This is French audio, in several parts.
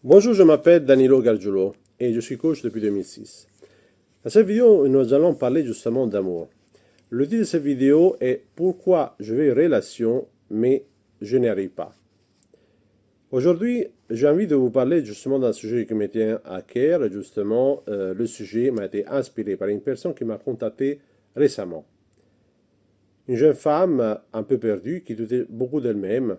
Bonjour, je m'appelle Danilo Gargiulo et je suis coach depuis 2006. Dans cette vidéo, nous allons parler justement d'amour. Le titre de cette vidéo est Pourquoi je veux une relation mais je n'y arrive pas. Aujourd'hui, j'ai envie de vous parler justement d'un sujet qui me tient à cœur. Justement, le sujet m'a été inspiré par une personne qui m'a contacté récemment. Une jeune femme un peu perdue qui doutait beaucoup d'elle-même.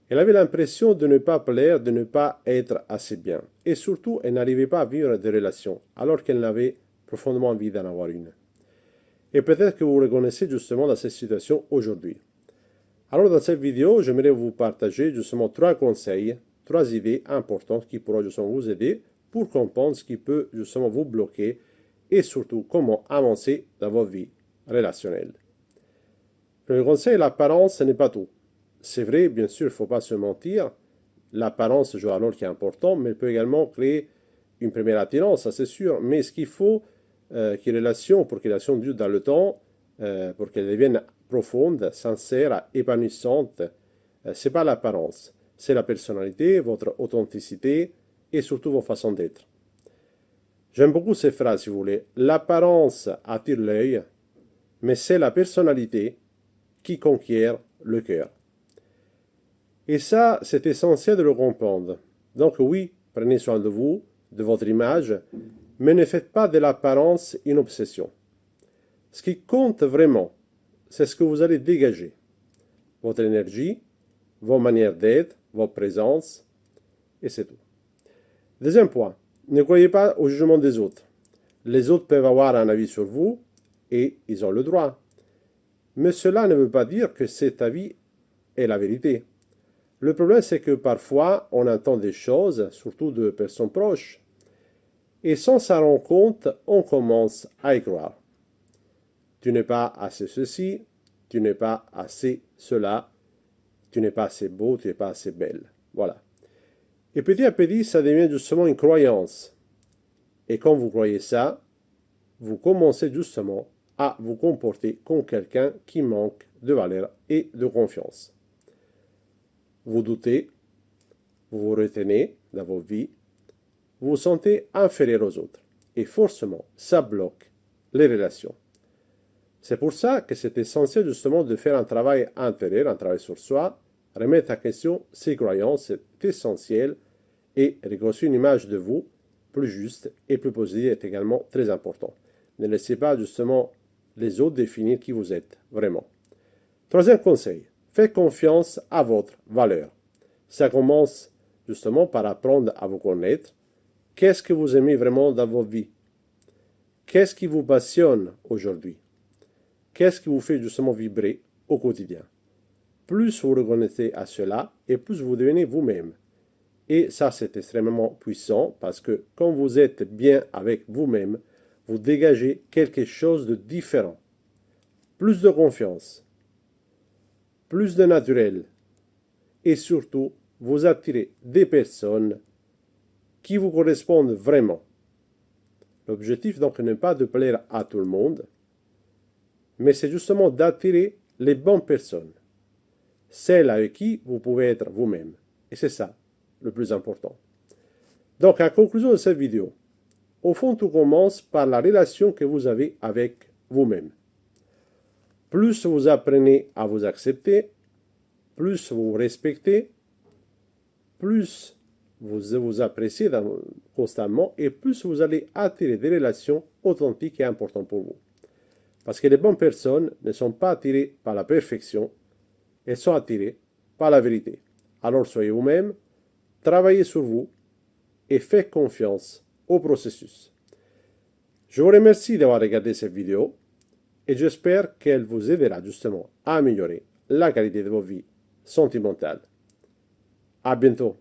Elle avait l'impression de ne pas plaire, de ne pas être assez bien. Et surtout, elle n'arrivait pas à vivre des relations, alors qu'elle avait profondément envie d'en avoir une. Et peut-être que vous vous reconnaissez justement dans cette situation aujourd'hui. Alors dans cette vidéo, j'aimerais vous partager justement 3 conseils, 3 idées importantes qui pourront justement vous aider pour comprendre ce qui peut justement vous bloquer et surtout comment avancer dans votre vie relationnelle. Le conseil, l'apparence, ce n'est pas tout. C'est vrai, bien sûr, il ne faut pas se mentir. L'apparence joue un rôle qui est important, mais elle peut également créer une première attirance, ça c'est sûr. Mais ce qu'il faut pour que les relations durent dans le temps, pour qu'elles deviennent profondes, sincères, épanouissantes, ce n'est pas l'apparence. C'est la personnalité, votre authenticité et surtout vos façons d'être. J'aime beaucoup ces phrases, si vous voulez. L'apparence attire l'œil, mais c'est la personnalité qui conquiert le cœur. Et ça, c'est essentiel de le comprendre. Donc oui, prenez soin de vous, de votre image, mais ne faites pas de l'apparence une obsession. Ce qui compte vraiment, c'est ce que vous allez dégager. Votre énergie, vos manières d'être, votre présence, et c'est tout. Deuxième point, ne croyez pas au jugement des autres. Les autres peuvent avoir un avis sur vous, et ils ont le droit. Mais cela ne veut pas dire que cet avis est la vérité. Le problème, c'est que parfois, on entend des choses, surtout de personnes proches, et sans s'en rendre compte, on commence à y croire. Tu n'es pas assez ceci, tu n'es pas assez cela, tu n'es pas assez beau, tu n'es pas assez belle. Voilà. Et petit à petit, ça devient justement une croyance. Et quand vous croyez ça, vous commencez justement à vous comporter comme quelqu'un qui manque de valeur et de confiance. Vous doutez, vous vous retenez dans vos vies, vous vous sentez inférieur aux autres. Et forcément, ça bloque les relations. C'est pour ça que c'est essentiel justement de faire un travail intérieur, un travail sur soi, remettre en question ses croyances, c'est essentiel, et reconstruire une image de vous plus juste et plus positive est également très important. Ne laissez pas justement les autres définir qui vous êtes vraiment. Troisième conseil, faites confiance à votre valeur. Ça commence justement par apprendre à vous connaître. Qu'est-ce que vous aimez vraiment dans votre vie? Qu'est-ce qui vous passionne aujourd'hui? Qu'est-ce qui vous fait justement vibrer au quotidien? Plus vous reconnaissez à cela et plus vous devenez vous-même. Et ça, c'est extrêmement puissant parce que quand vous êtes bien avec vous-même, vous dégagez quelque chose de différent. Plus de confiance, plus de naturel et surtout, vous attirez des personnes qui vous correspondent vraiment. L'objectif donc n'est pas de plaire à tout le monde, mais c'est justement d'attirer les bonnes personnes, celles avec qui vous pouvez être vous-même. Et c'est ça le plus important. Donc, en conclusion de cette vidéo, au fond, tout commence par la relation que vous avez avec vous-même. Plus vous apprenez à vous accepter, plus vous vous respectez, plus vous vous appréciez constamment et plus vous allez attirer des relations authentiques et importantes pour vous. Parce que les bonnes personnes ne sont pas attirées par la perfection, elles sont attirées par la vérité. Alors soyez vous-même, travaillez sur vous et faites confiance au processus. Je vous remercie d'avoir regardé cette vidéo et j'espère qu'elle vous aidera justement à améliorer la qualité de vos vies sentimentales. À bientôt.